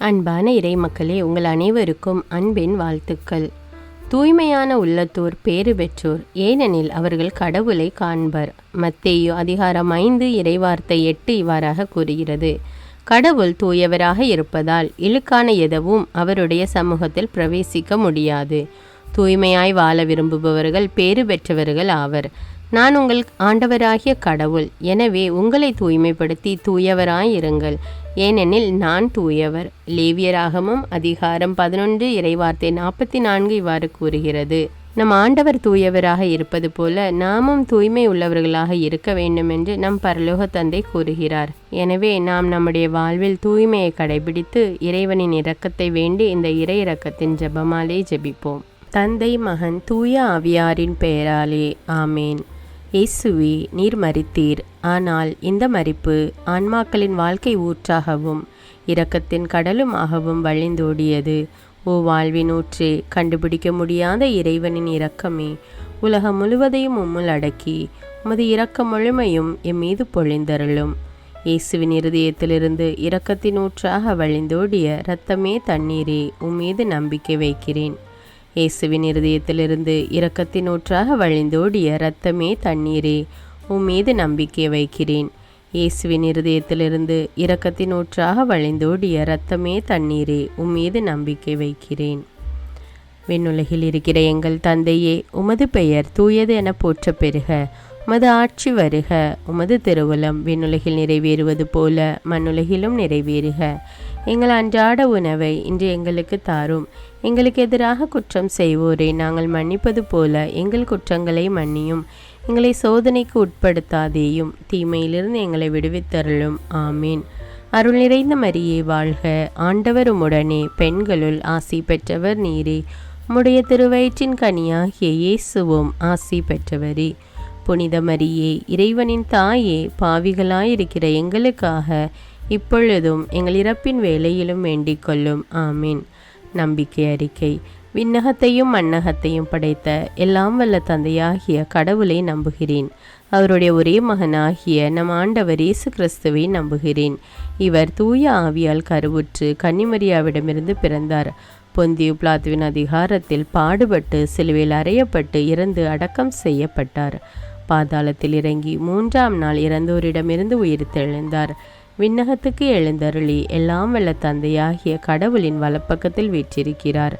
அன்பான இறைமக்களே, உங்கள் அனைவருக்கும் அன்பின் வாழ்த்துக்கள். தூய்மையான உள்ளத்தோர் பேறு பெற்றோர், ஏனெனில் அவர்கள் கடவுளை காண்பர். மத்தேயு அதிகாரம் 5 இறைவார்த்தை 8 இவ்வாறாக கூறுகிறது. கடவுள் தூயவராக இருப்பதால் இழுக்கான எதுவும் அவருடைய சமூகத்தில் பிரவேசிக்க முடியாது. தூய்மையாய் வாழ விரும்புபவர்கள் பேறு பெற்றவர்கள் ஆவர். நான் உங்கள் ஆண்டவராகிய கடவுள், எனவே உங்களை தூய்மைப்படுத்தி தூயவராயிருங்கள், ஏனெனில் நான் தூயவர். லேவியராகமம் அதிகாரம் 11 இறைவார்த்தை 44 இவ்வாறு கூறுகிறது. நம் ஆண்டவர் தூயவராக இருப்பது போல நாமும் தூய்மை உள்ளவர்களாக இருக்க வேண்டும் என்று நம் பரலோக தந்தை கூறுகிறார். எனவே நாம் நம்முடைய வாழ்வில் தூய்மையை கடைபிடித்து இறைவனின் இரக்கத்தை வேண்டி இந்த இறை இரக்கத்தின் ஜெபமாலே ஜெபிப்போம். தந்தை, மகன், தூய ஆவியாரின் பெயராலே ஆமேன். இயேசுவே, நீர் மரித்தீர், ஆனால் இந்த மரிப்பு ஆன்மாக்களின் வாழ்க்கை ஊற்றாகவும் இரக்கத்தின் கடலுமாகவும் வழிந்தோடியது. ஓ வாழ்வின் ஊற்றே, கண்டுபிடிக்க முடியாத இறைவனின் இரக்கமே, உலகம் முழுவதையும் உம்முள் அடக்கி உமது இரக்க முழுமையும் எம்மீது பொழிந்தருளும். இயேசுவின் இருதயத்திலிருந்து இரக்கத்தின் ஊற்றாக வழிந்தோடிய இரத்தமே தண்ணீரே, உம்மீது நம்பிக்கை வைக்கிறேன். இயேசுவின் இருதயத்திலிருந்து இரக்கத்தின் ஊற்றாக வழிந்தோடிய இரத்தமே தண்ணீரே, உம்மீது நம்பிக்கை வைக்கிறேன். இயேசுவின் இருதயத்திலிருந்து இரக்கத்தின் ஊற்றாக வழிந்தோடிய இரத்தமே தண்ணீரே, உம்மீது நம்பிக்கை வைக்கிறேன். விண்ணுலகில் இருக்கிற எங்கள் தந்தையே, உமது பெயர் தூயது என போற்ற பெறுக. உமது ஆட்சி வருக. உமது திருவுளம் விண்ணுலகில் நிறைவேறுவது போல மண்ணுலகிலும் நிறைவேறுக. எங்கள் அன்றாட உணவை இன்று எங்களுக்கு தாரும். எங்களுக்கு எதிராக குற்றம் செய்வோரை நாங்கள் மன்னிப்பது போல எங்கள் குற்றங்களை மன்னியும். எங்களை சோதனைக்கு உட்படுத்தாதேயும், தீமையிலிருந்து எங்களை விடுவித்தருளும். ஆமீன். அருள் நிறைந்த மரியே வாழ்க, ஆண்டவர் உம்முடனே, பெண்களுள் ஆசி பெற்றவர் நீரே. உம்முடைய திருவயிற்றின் கனியாகிய இயேசுவும் ஆசி பெற்றவரே. புனித மரியே, இறைவனின் தாயே, பாவிகளாயிருக்கிற எங்களுக்காக இப்பொழுதும் எங்கள் இறப்பின் வேளையிலும் வேண்டிக் கொள்ளும். ஆமீன். நம்பிக்கை அறிக்கை. விண்ணகத்தையும் மண்ணகத்தையும் படைத்த எல்லாம் வல்ல தந்தையாகிய கடவுளை நம்புகிறேன். அவருடைய ஒரே மகனாகிய நம் ஆண்டவர் இயேசு கிறிஸ்துவை நம்புகிறேன். இவர் தூய ஆவியால் கருவுற்று கன்னிமரியாவிடமிருந்து பிறந்தார். பொந்தியு பிலாத்துவின் அதிகாரத்தில் பாடுபட்டு சிலுவையில் அறையப்பட்டு இறந்து அடக்கம் செய்யப்பட்டார். பாதாளத்தில் இறங்கி 3ஆம் நாள் இறந்தோரிடமிருந்து உயிர்த்தெழுந்தார். விண்ணகத்துக்கு எழுந்தருளி எல்லாம் வல்ல தந்தையாகிய கடவுளின் வலப்பக்கத்தில் வீற்றிருக்கிறார்.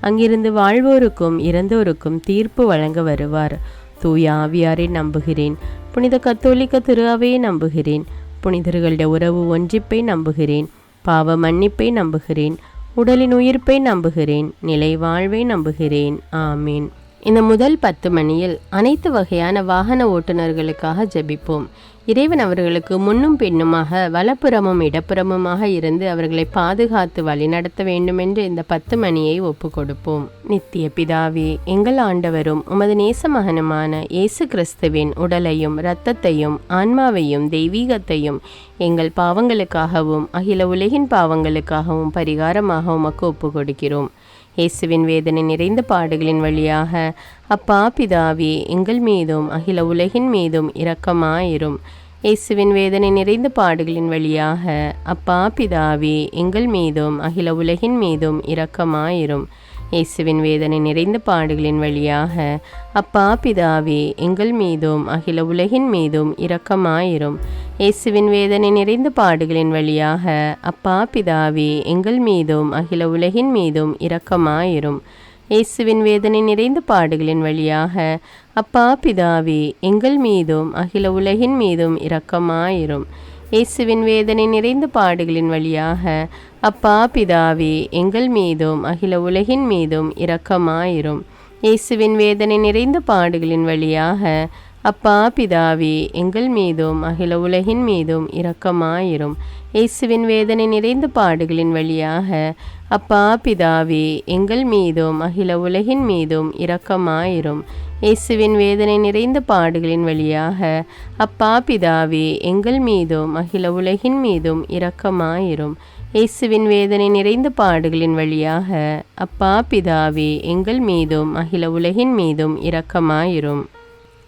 அங்கிருந்து வாழ்வோருக்கும் இறந்தோருக்கும் தீர்ப்பு வழங்க வருவார். தூய ஆவியாரை நம்புகிறேன். புனித கத்தோலிக்க திரு அவையை நம்புகிறேன். புனிதர்களுடைய உறவு ஒன்றிப்பை நம்புகிறேன். பாவ மன்னிப்பை நம்புகிறேன். உடலின் உயிர்ப்பை நம்புகிறேன். நிலை வாழ்வை நம்புகிறேன். ஆமீன். இந்த முதல் 10 மணியில் அனைத்து வகையான வாகன ஓட்டுநர்களுக்காக ஜெபிப்போம். இறைவன் அவர்களுக்கு முன்னும் பின்னுமாக வலப்புறமும் இடப்புறமுமாக இருந்து அவர்களை பாதுகாத்து வழிநடத்த வேண்டுமென்று இந்த 10 மணியை ஒப்பு கொடுப்போம். நித்திய பிதாவே, எங்கள் ஆண்டவரும் உமது நேச மகனுமான இயேசு கிறிஸ்துவின் உடலையும் இரத்தத்தையும் ஆன்மாவையும் தெய்வீகத்தையும் எங்கள் பாவங்களுக்காகவும் அகில உலகின் பாவங்களுக்காகவும் பரிகாரமாக உமக்கு ஒப்பு கொடுக்கிறோம். இயேசுவின் வேதனை நிறைந்த பாடுகளின் வழியாக அப்பா பிதாவே, எங்கள் மீதும் அகில உலகின் மீதும் இரக்கமாயிரும். இயேசுவின் வேதனை நிறைந்த பாடுகளின் வழியாக அப்பா பிதாவே, எங்கள் மீதும் அகில உலகின் மீதும் இரக்கமாயிரும். இயேசுவின் வேதனை நிறைந்த பாடுகளின் வழியாக அப்பா பிதாவே, எங்கள் மீதும் அகில உலகின் மீதும் இரக்கமாயிரும். இயேசுவின் வேதனை நிறைந்த பாடுகளின் வழியாக அப்பா பிதாவே, எங்கள் மீதும் அகில உலகின் மீதும் இரக்கமாயிரும். இயேசுவின் வேதனை நிறைந்த பாடுகளின் வழியாக அப்பா பிதாவே, எங்கள் மீதும் அகில உலகின் மீதும் இரக்கமாயிரும். இயேசுவின் வேதனை நிறைந்த பாடுகளின் வழியாக அப்பா பிதாவே, எங்கள் மீதும் அகில உலகின் மீதும் இரக்கமாயிரும். இயேசுவின் வேதனை நிறைந்த பாடுகளின் வழியாக அப்பா பிதாவே, எங்கள் மீதும் அகில உலகின் மீதும் இரக்கமாயிரும். இயேசுவின் வேதனை நிறைந்த பாடுகளின் வழியாக அப்பா பிதாவே, எங்கள் மீதும் அகில உலகின் மீதும் இரக்கமாயிரும். இயேசுவின் வேதனை நிறைந்த பாடுகளின் வழியாக அப்பா பிதாவே, எங்கள் மீதும் அகில உலகின் மீதும் இரக்கமாயிரும். இயேசுவின் வேதனை நிறைந்த பாடுகளின் வழியாக அப்பா பிதாவே, எங்கள் மீதும் அகில உலகின் மீதும் இரக்கமாயிரும்.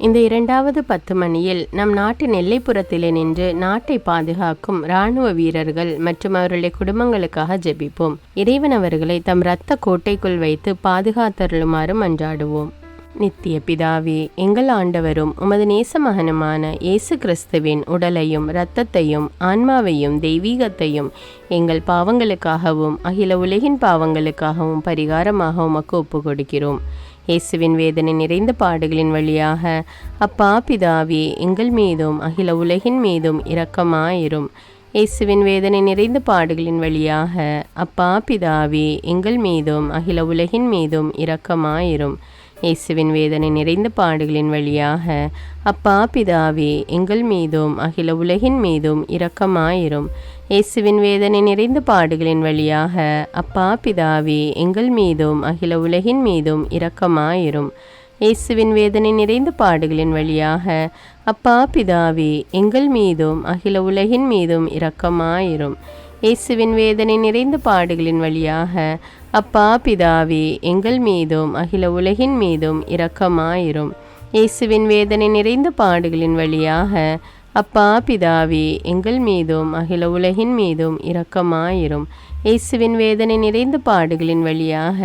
இந்த இரண்டாவது 10 மணியில் நம் நாட்டின் எல்லைப்புறத்திலே நின்று நாட்டை பாதுகாக்கும் இராணுவ வீரர்கள் மற்றும் அவர்களுடைய குடும்பங்களுக்காக ஜெபிப்போம். இறைவன் அவர்களை தம் இரத்த கோட்டைக்குள் வைத்து பாதுகாத்தருளுமாறு மன்றாடுவோம். நித்திய பிதாவே, எங்கள் ஆண்டவரும் உமது நேச மகனுமான இயேசு கிறிஸ்துவின் உடலையும் இரத்தத்தையும் ஆன்மாவையும் தெய்வீகத்தையும் எங்கள் பாவங்களுக்காகவும் அகில உலகின் பாவங்களுக்காகவும் பரிகாரமாக உமக்கு ஒப்பு கொடுக்கிறோம். இயேசுவின் வேதனை நிறைந்த பாடுகளின் வழியாக அப்பா பிதாவே, எங்கள் மீதும் அகில உலகின் மீதும் இரக்கமாயிரும். இயேசுவின் வேதனை நிறைந்த பாடுகளின் வழியாக அப்பா பிதாவே, எங்கள் மீதும் அகில உலகின் மீதும் இரக்கமாயிரும். இயேசுவின் வேதனை நிறைந்த பாடுகளின் வழியாக அப்பா பிதாவே, எங்கள் மீதும் அகில உலகின் மீதும் இரக்கமாயிரும். இயேசுவின் வேதனை நிறைந்த பாடுகளின் வழியாக அப்பா பிதாவே, எங்கள் மீதும் அகில உலகின் மீதும் இரக்கமாயிரும். இயேசுவின் வேதனை நிறைந்த பாடுகளின் வழியாக அப்பா பிதாவே, எங்கள் மீதும் அகில உலகின் மீதும் இரக்கமாயிரும். இயேசுவின் வேதனை நிறைந்த பாடுகளின் வழியாக அப்பா பிதாவே, எங்கள் மீதும் அகில உலகின் மீதும் இரக்கமாயிரும். இயேசுவின் வேதனை நிறைந்த பாடுகளின் வழியாக அப்பா பிதாவே, எங்கள் மீதும் அகில உலகின் மீதும் இரக்கமாயிரும். இயேசுவின் வேதனை நிறைந்த பாடுகளின் வழியாக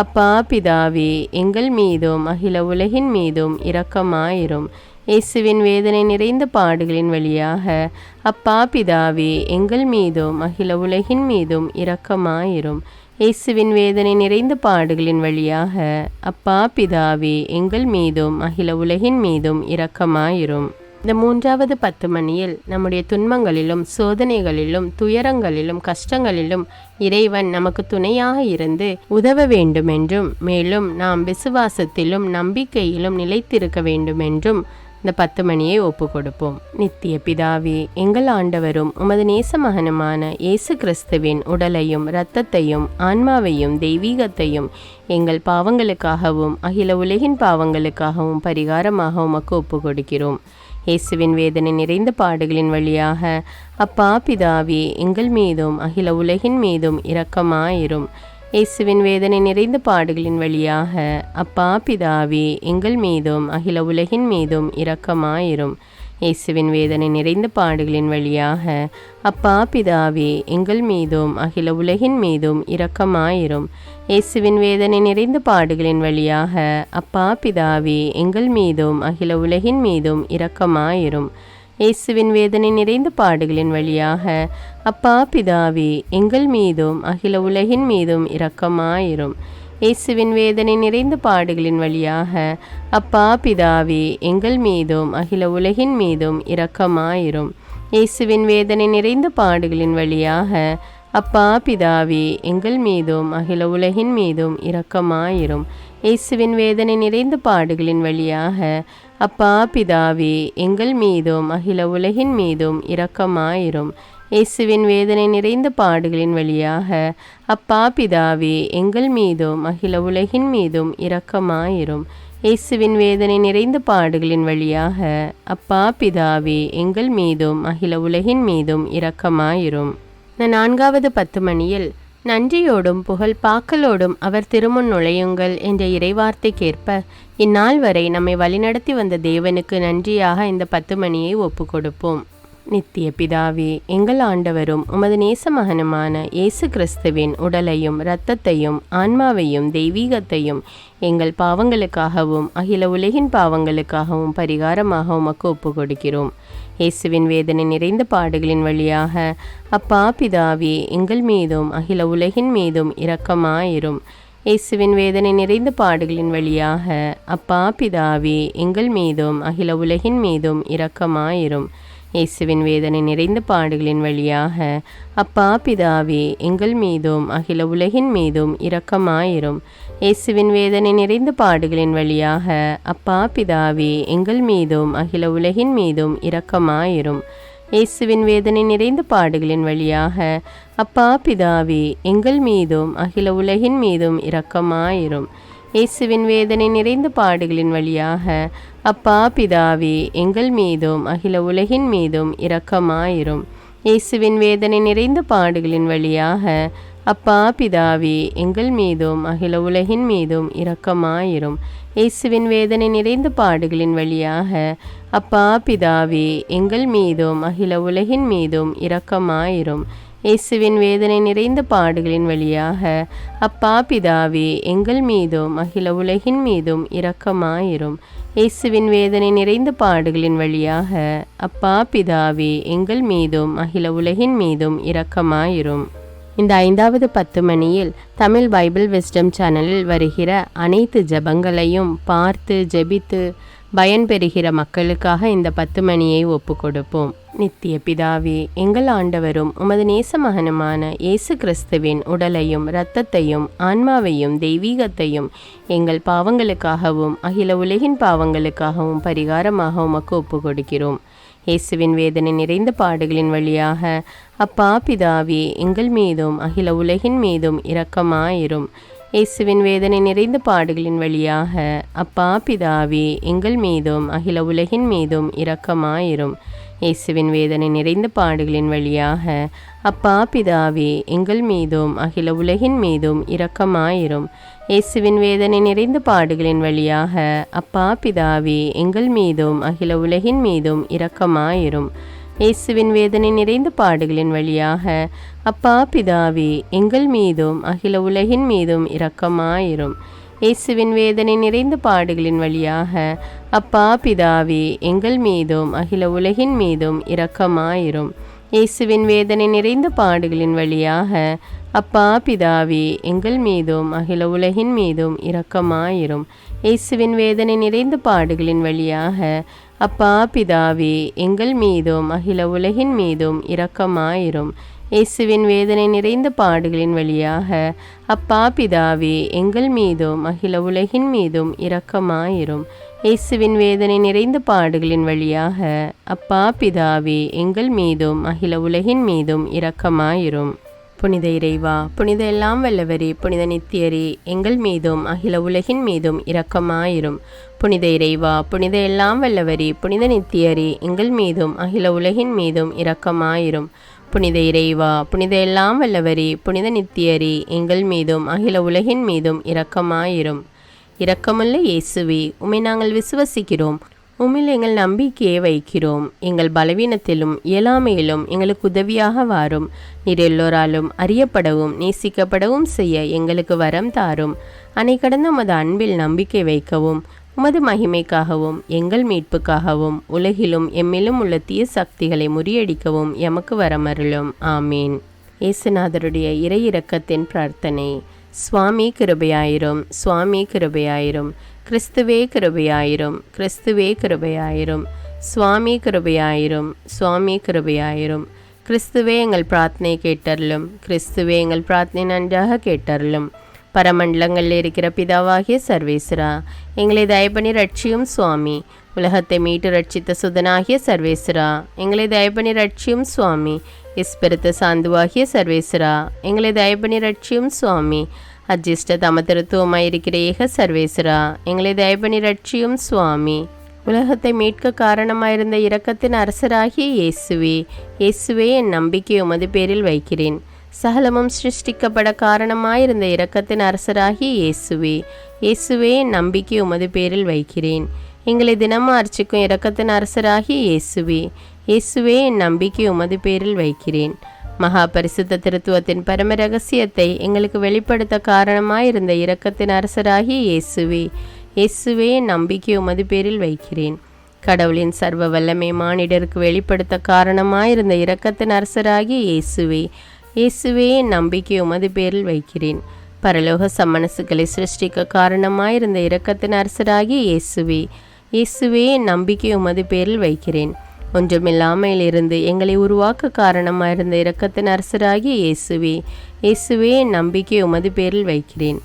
அப்பா பிதாவே, எங்கள் மீதும் அகில உலகின் மீதும் இரக்கமாயிரும். இயேசுவின் வேதனை நிறைந்த பாடுகளின் வழியாக அப்பா பிதாவே, எங்கள் மீதும் அகில உலகின் மீதும் இரக்கமாயிரும். இயேசுவின் வேதனை நிறைந்த பாடுகளின் வழியாக அப்பா பிதாவே, எங்கள் மீதும் அகில உலகின் மீதும் இரக்கமாயிரும். இந்த மூன்றாவது 10 மணியில் நம்முடைய துன்பங்களிலும் சோதனைகளிலும் துயரங்களிலும் கஷ்டங்களிலும் இறைவன் நமக்கு துணையாக இருந்து உதவ வேண்டுமென்றும், மேலும் நாம் விசுவாசத்திலும் நம்பிக்கையிலும் நிலைத்திருக்க வேண்டுமென்றும் இந்த 10 மணியை ஒப்பு கொடுப்போம். நித்திய பிதாவே, எங்கள் ஆண்டவரும் உமது நேச மகனுமான இயேசு கிறிஸ்துவின் உடலையும் இரத்தத்தையும் ஆன்மாவையும் தெய்வீகத்தையும் எங்கள் பாவங்களுக்காகவும் அகில உலகின் பாவங்களுக்காகவும் பரிகாரமாக உமக்கு ஒப்பு கொடுக்கிறோம். இயேசுவின் வேதனை நிறைந்த பாடுகளின் வழியாக அப்பா பிதாவே, எங்கள் மீதும் அகில உலகின் மீதும் இரக்கமாயிரும். இயேசுவின் வேதனை நிறைந்த பாடுகளின் வழியாக அப்பா பிதாவே, எங்கள் மீதும் அகில உலகின் மீதும் இரக்கமாயிரும். இயேசுவின் வேதனை நிறைந்த பாடுகளின் வழியாக அப்பா பிதாவே, எங்கள் மீதும் அகில உலகின் மீதும் இரக்கமாயிரும். இயேசுவின் வேதனை நிறைந்த பாடுகளின் வழியாக அப்பா பிதாவே, எங்கள் மீதும் அகில உலகின் மீதும் இரக்கமாயிரும். இயேசுவின் வேதனை நிறைந்த பாடுகளின் வழியாக அப்பா பிதாவே, எங்கள் மீதும் அகில உலகின் மீதும் இரக்கமாயிரும். இயேசுவின் வேதனை நிறைந்த பாடுகளின் வழியாக அப்பா பிதாவே, எங்கள் மீதும் அகில உலகின் மீதும் இரக்கமாயிரும். இயேசுவின் வேதனை நிறைந்த பாடுகளின் வழியாக அப்பா பிதாவே, எங்கள் மீதும் அகில உலகின் மீதும் இரக்கமாயிரும். இயேசுவின் வேதனை நிறைந்த பாடுகளின் வழியாக அப்பா பிதாவே, எங்கள் மீதும் அகில உலகின் மீதும் இரக்கமாயிரும். இயேசுவின் வேதனை நிறைந்த பாடுகளின் வழியாக அப்பா பிதாவே, எங்கள் மீதும் அகில உலகின் மீதும் இரக்கமாயிரும். இயேசுவின் வேதனை நிறைந்த பாடுகளின் வழியாக அப்பா பிதாவே, எங்கள் மீதும் அகில உலகின் மீதும் இரக்கமாயிரும். இந்த நான்காவது 10 மணியில் நன்றியோடும் புகழ் பாக்களோடும் அவர் திருமுன் நுழையுங்கள் என்ற இறைவார்த்தைக்கேற்ப இந்நாள் வரை நம்மை வழிநடத்தி வந்த தேவனுக்கு நன்றியாக இந்த 10 மணியை ஒப்பு கொடுப்போம். நித்திய பிதாவே, எங்கள் ஆண்டவரும் உமது நேச மகனுமான இயேசு கிறிஸ்துவின் உடலையும் இரத்தத்தையும் ஆன்மாவையும் தெய்வீகத்தையும் எங்கள் பாவங்களுக்காகவும் அகில உலகின் பாவங்களுக்காகவும் பரிகாரமாக உமக்கு ஒப்பு கொடுக்கிறோம். இயேசுவின் வேதனை நிறைந்த பாடுகளின் வழியாக அப்பா பிதாவே, எங்கள் மீதும் அகில உலகின் மீதும் இரக்கமாயிரும். இயேசுவின் வேதனை நிறைந்த பாடுகளின் வழியாக அப்பா பிதாவே, எங்கள் மீதும் அகில உலகின் மீதும் இரக்கமாயிரும். இயேசுவின் வேதனை நிறைந்த பாடுகளின் வழியாக அப்பா பிதாவே, எங்கள் மீதும் அகில உலகின் மீதும் இரக்கமாயிரும். இயேசுவின் வேதனை நிறைந்த பாடுகளின் வழியாக அப்பா பிதாவே, எங்கள் மீதும் அகில உலகின் மீதும் இரக்கமாயிரும். இயேசுவின் வேதனை நிறைந்த பாடுகளின் வழியாக அப்பா பிதாவே, எங்கள் மீதும் அகில உலகின் மீதும் இரக்கமாயிரும். இயேசுவின் வேதனை நிறைந்த பாடுகளின் வழியாக அப்பா பிதாவே, எங்கள் மீதும் அகில உலகின் மீதும் இரக்கமாயிரும். இயேசுவின் வேதனை நிறைந்த பாடுகளின் வழியாக அப்பா பிதாவே, எங்கள் மீதும் அகில உலகின் மீதும் இரக்கமாயிரும். இயேசுவின் வேதனை நிறைந்த பாடுகளின் வழியாக அப்பா பிதாவே, எங்கள் மீதும் அகில உலகின் மீதும் இரக்கமாயிரும். இயேசுவின் வேதனை நிறைந்த பாடுகளின் வழியாக அப்பா பிதாவே, எங்கள் மீதும் அகில உலகின் மீதும் இரக்கமாயிரும். இயேசுவின் வேதனை நிறைந்த பாடுகளின் வழியாக அப்பா பிதாவே, எங்கள் மீதும் அகில உலகின் மீதும் இரக்கமாயிரும். இந்த 5வது 10 மணியில் தமிழ் பைபிள் விஸ்டம் சேனலில் வருகிற அனைத்து ஜெபங்களையும் பார்த்து ஜெபித்து பயன்பெறுகிற மக்களுக்காக இந்த 10 மணியை ஒப்பு கொடுப்போம். நித்திய பிதாவே, எங்கள் ஆண்டவரும் உமது நேச மகனுமான இயேசு கிறிஸ்துவின் உடலையும் இரத்தத்தையும் ஆன்மாவையும் தெய்வீகத்தையும் எங்கள் பாவங்களுக்காகவும் அகில உலகின் பாவங்களுக்காகவும் பரிகாரமாக உமக்கு ஒப்பு கொடுக்கிறோம். இயேசுவின் வேதனை நிறைந்த பாடுகளின் வழியாக அப்பா பிதாவே, எங்கள் மீதும் அகில உலகின் மீதும் இரக்கமாயிரும். இயேசுவின் வேதனை நிறைந்த பாடுகளின் வழியாக அப்பா பிதாவே, எங்கள் மீதும் அகில உலகின் மீதும் இரக்கமாயிரும். இயேசுவின் வேதனை நிறைந்த பாடுகளின் வழியாக அப்பா பிதாவே, எங்கள் மீதும் அகில உலகின் மீதும் இரக்கமாயிரும். இயேசுவின் வேதனை நிறைந்த பாடுகளின் வழியாக அப்பா பிதாவே, எங்கள் மீதும் அகில உலகின் மீதும் இரக்கமாயிரும். இயேசுவின் வேதனை நிறைந்த பாடுகளின் வழியாக அப்பா பிதாவே, எங்கள் மீதும் அகில உலகின் மீதும் இரக்கமாயிரும். இயேசுவின் வேதனை நிறைந்த பாடுகளின் வழியாக அப்பா பிதாவே, எங்கள் மீதும் அகில உலகின் மீதும் இரக்கமாயிரும். இயேசுவின் வேதனை நிறைந்த பாடுகளின் வழியாக அப்பா பிதாவே, எங்கள் மீதும் அகில உலகின் மீதும் இரக்கமாயிரும். இயேசுவின் வேதனை நிறைந்த பாடுகளின் வழியாக அப்பா பிதாவே, எங்கள் மீதும் அகில உலகின் மீதும் இரக்கமாயிரும். இயேசுவின் வேதனை நிறைந்த பாடுகளின் வழியாக அப்பா பிதாவே, எங்கள் மீதும் அகில உலகின் மீதும் இரக்கமாயிரும். இயேசுவின் வேதனை நிறைந்த பாடுகளின் வழியாக அப்பா பிதாவே, எங்கள் மீதும் அகில உலகின் மீதும் இரக்கமாயிரும். புனித இறைவா, புனித எல்லாம் வல்லவரே, புனித நித்தியரே, எங்கள் மீதும் அகில உலகின் மீதும் இரக்கமாயிரும். புனித இறைவா, புனித எல்லாம் வல்லவரே, புனித நித்தியரே, எங்கள் மீதும் அகில உலகின் மீதும் இரக்கமாயிரும். புனித இறைவா, புனித எல்லாம் வல்லவரே, புனித நித்தியரே, எங்கள் மீதும் அகில உலகின் மீதும் இரக்கமாயிரும். இரக்கமுள்ள இயேசுவே, உம்மை நாங்கள் விசுவசிக்கிறோம். உம்மில் எங்கள் நம்பிக்கையை வைக்கிறோம். எங்கள் பலவீனத்திலும் இயலாமையிலும் எங்களுக்கு உதவியாக வாரும். நீர் எல்லோராலும் அறியப்படவும் நேசிக்கப்படவும் செய்ய எங்களுக்கு வரம் தாரும். அன்னை கடந்த உமது அன்பில் நம்பிக்கை வைக்கவும், உமது மகிமைக்காகவும் எங்கள் மீட்புக்காகவும் உலகிலும் எம்மிலும் உள்ள தீய சக்திகளை முறியடிக்கவும் எமக்கு வரமருளும். ஆமீன். இயேசுநாதருடைய இறை இரக்கத்தின் பிரார்த்தனை. சுவாமி கிருபையாயிரும், சுவாமி கிருபையாயிரும். கிறிஸ்துவே கிருபையாயிரும், கிறிஸ்துவே கிருபையாயிரும். சுவாமி கிருபையாயிரும், சுவாமி கிருபையாயிரும். கிறிஸ்துவே எங்கள் பிரார்த்தனை கேட்டருளும், கிறிஸ்துவே எங்கள் பிரார்த்தனை நன்றாக கேட்டருளும். பரமண்டலங்களில் இருக்கிற பிதாவாகிய சர்வேஸ்வரா, எங்களை தயபணி ரட்சியும் சுவாமி. உலகத்தை மீட்டு ரட்சித்த சுதனாகிய சர்வேஸ்வரா, எங்களை தயபணி ரட்சியும் சுவாமி. இஸ்பிரித்து சாந்துவாகிய சர்வேஸ்வரா, எங்களை தயபணி ரட்சியும் சுவாமி. அஜிஷ்ட தமதிருத்துவமாயிருக்கிற ஏக சர்வேஸ்வரா, எங்களை தயபணி ரட்சியும் சுவாமி. உலகத்தை மீட்க காரணமாயிருந்த இரக்கத்தின் அரசராகிய இயேசுவே, இயேசுவே என் நம்பிக்கை உமது பேரில் வைக்கிறேன். சகலமும் சிருஷ்டிக்கப்பட காரணமாயிருந்த இரக்கத்தின் அரசராகிய இயேசுவே, இயேசுவே என் நம்பிக்கை உமது பேரில் வைக்கிறேன். எங்களை தினமும் அர்ச்சிக்கும் இரக்கத்தின் அரசராகிய இயேசுவே, இயேசுவே என் நம்பிக்கை உமது பேரில் வைக்கிறேன். மகா பரிசுத்த திருத்துவத்தின் பரம ரகசியத்தை எங்களுக்கு வெளிப்படுத்த காரணமாயிருந்த இரக்கத்தின் அரசராகிய இயேசுவே, இயேசுவே என் நம்பிக்கை உமது பேரில் வைக்கிறேன். கடவுளின் சர்வ வல்லமை மானிடருக்கு வெளிப்படுத்த காரணமாயிருந்த இரக்கத்தின் அரசராகிய இயேசுவே, இயேசுவே என் நம்பிக்கை உமது பேரில் வைக்கிறேன். பரலோக சம்மனசுகளை சிருஷ்டிக்க காரணமாயிருந்த இரக்கத்தின் அரசராகிய இயேசுவே, இயேசுவே என் நம்பிக்கை உமது பேரில் வைக்கிறேன். ஒன்றுமில்லாமையிலிருந்து எங்களை உருவாக்க காரணமாயிருந்த இரக்கத்தின் அரசராகிய இயேசுவே, இயேசுவே என் நம்பிக்கை உமது பேரில் வைக்கிறேன்.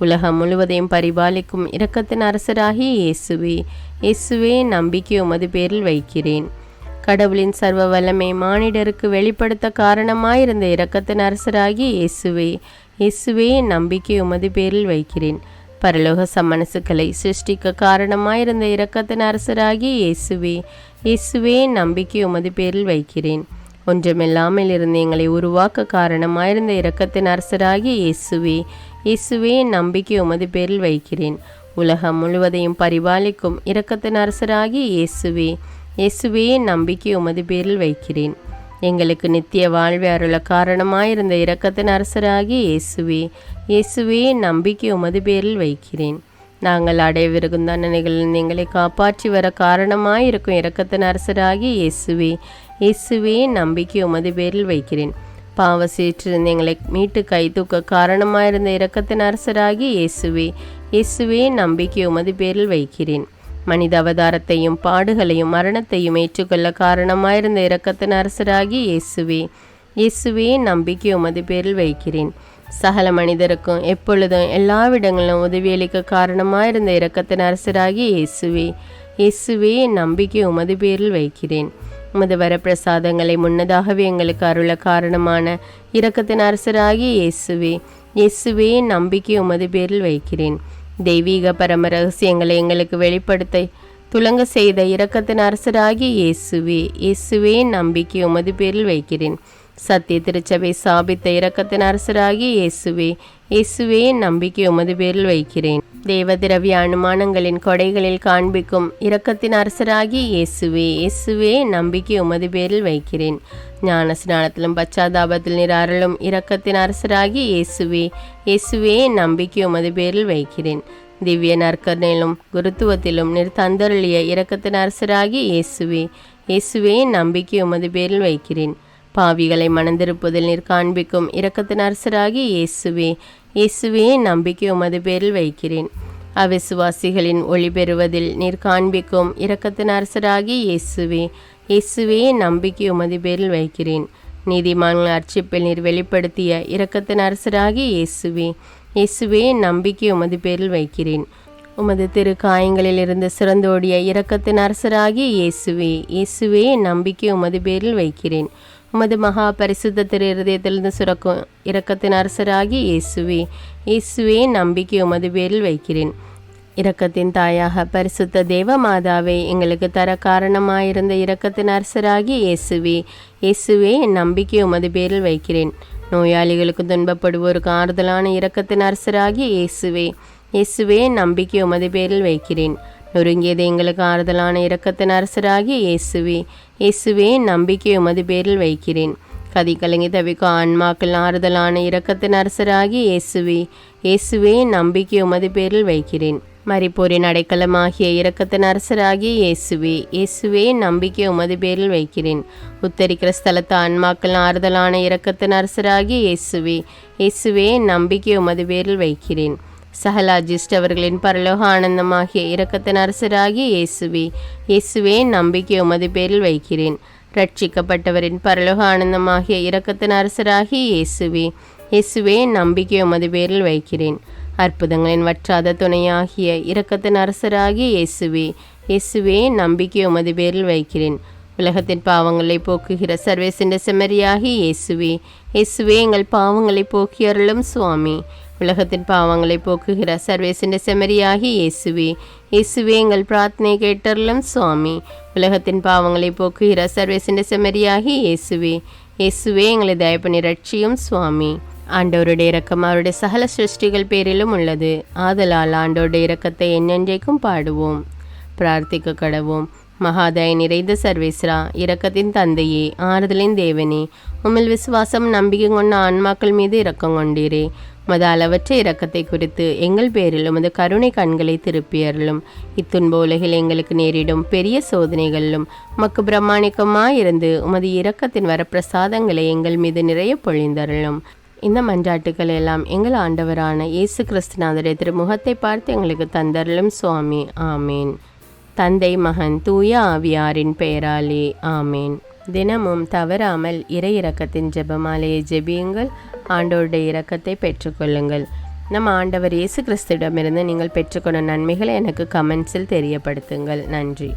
உலகம் முழுவதையும் பரிபாலிக்கும் இரக்கத்தின் அரசராகிய இயேசுவே, இயேசுவே என் நம்பிக்கை உமது பேரில் வைக்கிறேன். கடவுளின் சர்வ வல்லமை மானிடருக்கு வெளிப்படுத்த காரணமாயிருந்த இரக்கத்தின் அரசராகிய இயேசுவே, இயேசுவே என் நம்பிக்கை உமது பேரில் வைக்கிறேன். பரலோக சம்மனசுக்களை சிருஷ்டிக்க காரணமாயிருந்த இரக்கத்தின் அரசராகிய இயேசுவே, இயேசுவே என் நம்பிக்கை உமது பேரில் வைக்கிறேன். ஒன்றுமில்லாமல் இருந்து எங்களை உருவாக்க காரணமாயிருந்த இரக்கத்தின் அரசராகிய இயேசுவே, இயேசுவே நம்பிக்கை உமது பேரில் வைக்கிறேன். உலகம் முழுவதையும் பரிபாலிக்கும் இரக்கத்தின் அரசராகிய இயேசுவே, இயேசுவே நம்பிக்கை உமது பேரில் வைக்கிறேன். எங்களுக்கு நித்திய வாழ்வை அருள காரணமாயிருந்த இரக்கத்தின் அரசராகிய இயேசுவே, இயேசுவே நம்பிக்கை உமது பேரில் வைக்கிறேன். நாங்கள் அடையவிருக்கும் தண்டனைகளில் எங்களை காப்பாற்றி வர காரணமாயிருக்கும் இரக்கத்தின் அரசராகிய இயேசுவே, இயேசுவே நம்பிக்கை உமது பேரில் வைக்கிறேன். பாவ சேற்றிருந்து எங்களை மீட்டு கை தூக்க காரணமாயிருந்த இரக்கத்தின் அரசராகிய இயேசுவே, இயேசுவே நம்பிக்கை உமது பேரில் வைக்கிறேன். மனித அவதாரத்தையும் பாடுகளையும் மரணத்தையும் ஏற்றுக்கொள்ள காரணமாயிருந்த இரக்கத்தின் அரசராகிய இயேசுவே, இயேசுவே நம்பிக்கை உமது பேரில் வைக்கிறேன். சகல மனிதருக்கும் எப்பொழுதும் எல்லாவிடங்களிலும் உதவியளிக்க காரணமாயிருந்த இரக்கத்தின் அரசராகிய இயேசுவே, இயேசுவே நம்பிக்கை உமது பேரில் வைக்கிறேன். உமது வரப்பிரசாதங்களை முன்னதாகவே எங்களுக்கு அருள காரணமான இரக்கத்தின் அரசராகிய இயேசுவே, இயேசுவே நம்பிக்கை உமது பேரில் வைக்கிறேன். தெய்வீக பரம ரகசியங்களை எங்களுக்கு வெளிப்படுத்த துலங்க செய்த இரக்கத்தின் அரசராகிய இயேசுவே, இயேசுவே நம்பிக்கை உமது பேரில் வைக்கிறேன். சத்திய திருச்சபை சாபித்த இரக்கத்தின் அரசராகிய இயேசுவே, இயேசுவே நம்பிக்கை உமது பேரில் வைக்கிறேன். தேவதிரவிய அனுமானங்களின் கொடைகளில் காண்பிக்கும் இரக்கத்தின் அரசராகிய இயேசுவே, இயேசுவே நம்பிக்கை உமது பேரில் வைக்கிறேன். ஞான ஸ்நானத்திலும் பச்சாதாபத்தில் நீர் அருளும் இரக்கத்தின் அரசராகிய இயேசுவே, இயேசுவே நம்பிக்கை உமது பேரில் வைக்கிறேன். திவ்ய நற்கருணையிலும் குருத்துவத்திலும் நீர் தந்தருளிய இரக்கத்தின் அரசராகிய இயேசுவே, இயேசுவே நம்பிக்கை உமது பேரில் வைக்கிறேன். பாவிகளை மனந்திருப்பதில் நீர் காண்பிக்கும் இரக்கத்தின் அரசராகிய இயேசுவே, இயேசுவே நம்பிக்கை உமது பேரில் வைக்கிறேன். அவிசுவாசிகளின் ஒளி பெறுவதில் நீர் காண்பிக்கும் இரக்கத்தின் அரசராகிய இயேசுவே, இயேசுவே நம்பிக்கை உமது பேரில் வைக்கிறேன். நீதிமான்கள் அர்ச்சிப்பில் நீர் வெளிப்படுத்திய இரக்கத்தின் அரசராகிய இயேசுவே, இயேசுவே நம்பிக்கை உமது பேரில் வைக்கிறேன். உமது திரு காயங்களிலிருந்து சிறந்தோடிய இரக்கத்தின் அரசராகிய இயேசுவே, இயேசுவே நம்பிக்கை உமது பேரில் வைக்கிறேன். உமது மகா பரிசுத்த திரு இருதயத்திலிருந்து சுரக்கும் இரக்கத்தின் அரசராகிய இயேசுவே, இயேசுவே நம்பிக்கை உமது பேரில் வைக்கிறேன். இரக்கத்தின் தாயாக பரிசுத்த தேவ மாதாவை எங்களுக்கு தர காரணமாயிருந்த இரக்கத்தின் அரசராகிய இயேசுவே, இயேசுவே நம்பிக்கை உமது பேரில் வைக்கிறேன். நோயாளிகளுக்கு துன்பப்படுவோருக்கு ஆறுதலான இரக்கத்தின் அரசராகிய இயேசுவே, இயேசுவே நம்பிக்கை உமது பேரில் வைக்கிறேன். நொறுங்கியது எங்களுக்கு ஆறுதலான இரக்கத்தின் அரசராகிய இயேசுவே, இயேசுவே நம்பிக்கை உமது பேரில் வைக்கிறேன். கதி கலங்கி தவிக்கும் ஆன்மாக்கள் ஆறுதலான இரக்கத்தின் அரசராகிய இயேசுவே, இயேசுவே நம்பிக்கை உமது பேரில் வைக்கிறேன். மரிப்போரின் அடைக்கலமாகிய இரக்கத்தின் அரசராகிய இயேசுவே, இயேசுவே நம்பிக்கை உமது பேரில் வைக்கிறேன். உத்தரிக்கிற ஸ்தலத்து ஆன்மாக்கள் ஆறுதலான இரக்கத்தின் அரசராகிய இயேசுவே, இயேசுவே நம்பிக்கை உமது பேரில் வைக்கிறேன். சகல அஜிஷ்டவர்களின் பரலோக ஆனந்தமாகிய இரக்கத்தின் அரசராகிய இயேசுவே, இயேசுவே நம்பிக்கை உமது பேரில் வைக்கிறேன். ரட்சிக்கப்பட்டவரின் பரலோக ஆனந்தமாகிய இரக்கத்தின் அரசராகிய இயேசுவே, இயேசுவே நம்பிக்கை உமது பேரில் வைக்கிறேன். அற்புதங்களின் வற்றாத துணையாகிய இரக்கத்தின் அரசராகிய இயேசுவே, இயேசுவே நம்பிக்கை உமது பேரில் வைக்கிறேன். உலகத்தின் பாவங்களை போக்குகிற சர்வேசின் செம்மறியாகிய இயேசுவே, இயேசுவே எங்கள் பாவங்களை போக்கி அருளும் சுவாமி. உலகத்தின் பாவங்களை போக்குகிற சர்வேசின் செம்மறியாகிய இயேசுவே, இயேசுவே எங்கள் பிரார்த்தனை கேட்டருளும் சுவாமி. உலகத்தின் பாவங்களை போக்குகிற சர்வேசின் செம்மறியாகிய இயேசுவே, இயேசுவே எங்களை தயப்பனி ரட்சியும் சுவாமி. ஆண்டவருடைய இரக்கம் அவருடைய சகல சிருஷ்டிகள் பேரிலும் உள்ளது. ஆதலால் ஆண்டவருடைய இரக்கத்தை என்னென்றைக்கும் பாடுவோம். பிரார்த்திக்க கடவோம். மகாதய நிறைந்த சர்வேஸ்வரா, இரக்கத்தின் தந்தையே, ஆறுதலின் தேவனே, உம்மில் விசுவாசம் நம்பிக்கை கொண்ட ஆன்மாக்கள் மீது இரக்கம் கொண்டீரே. உமது அளவற்ற இரக்கத்தை குறித்து எங்கள் பேரில் உமது கருணை கண்களை திருப்பியருளும். இத்துன்ப உலகில் எங்களுக்கு நேரிடும் பெரிய சோதனைகளிலும் உமக்கு பிரமாணிக்கமாயிருந்து உமது இரக்கத்தின் வரப்பிரசாதங்களை எங்கள் மீது நிறைய பொழிந்தருளும். இந்த மன்றாட்டுக்கள் எல்லாம் எங்கள் ஆண்டவரான இயேசு கிறிஸ்துநாதருடைய திருமுகத்தை பார்த்து எங்களுக்கு தந்தருளும் சுவாமி. ஆமேன். தந்தை மகன் தூய ஆவியாரின் பெயராலே ஆமேன். தினமும் தவறாமல் இறை இரக்கத்தின் ஜெபமாலையை ஜெபியுங்கள். ஆண்டவருடைய இரக்கத்தை பெற்றுக்கொள்ளுங்கள். நம் ஆண்டவர் இயேசு கிறிஸ்துவிடமிருந்து நீங்கள் பெற்றுக்கொண்ட நன்மைகளை எனக்கு கமெண்ட்ஸில் தெரியப்படுத்துங்கள். நன்றி.